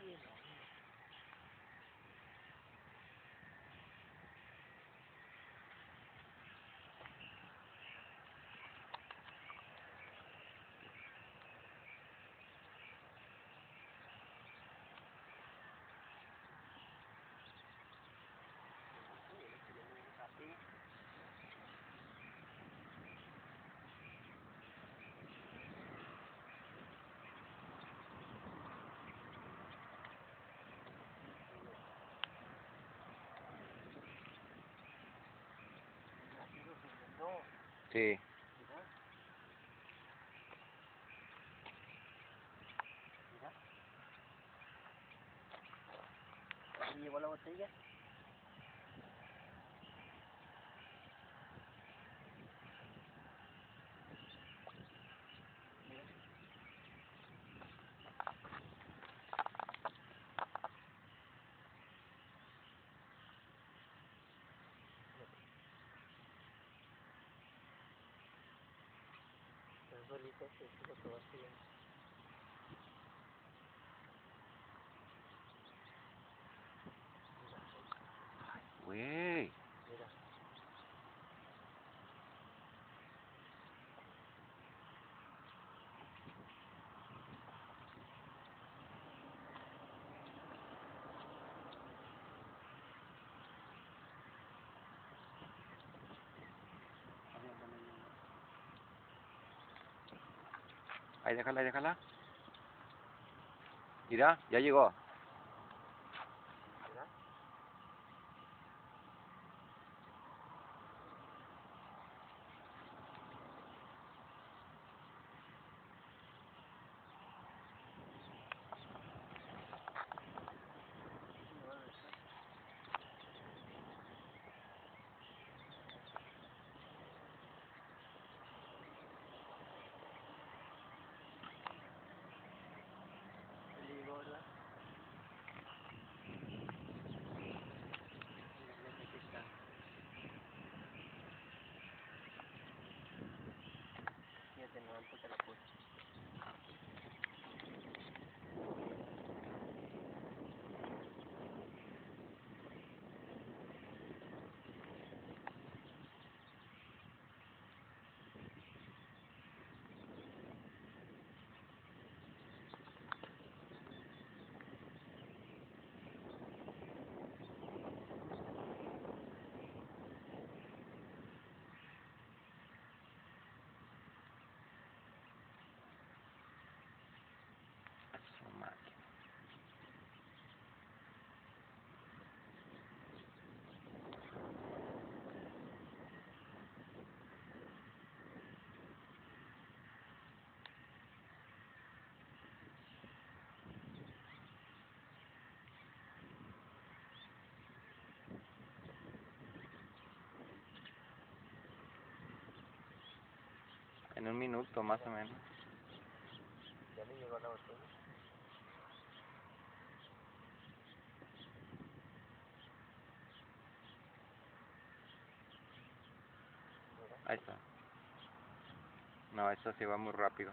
Sí, no. Así. Sigo subiendo. Sí. Mira. Mira. ¿Se llevó la botella? Mira. Es solito que es lo que va subiendo. Güey. Mira. Ahí, déjala, déjala. Mira, ya llegó. Mira. Le digo, ¿verdad? Mira, aquí está. Fíjate, no alto te la puse. Su máquina. En un minuto más o menos. Ya le llegó la botella. Mira. Ahí está. No, eso sí va muy rápido.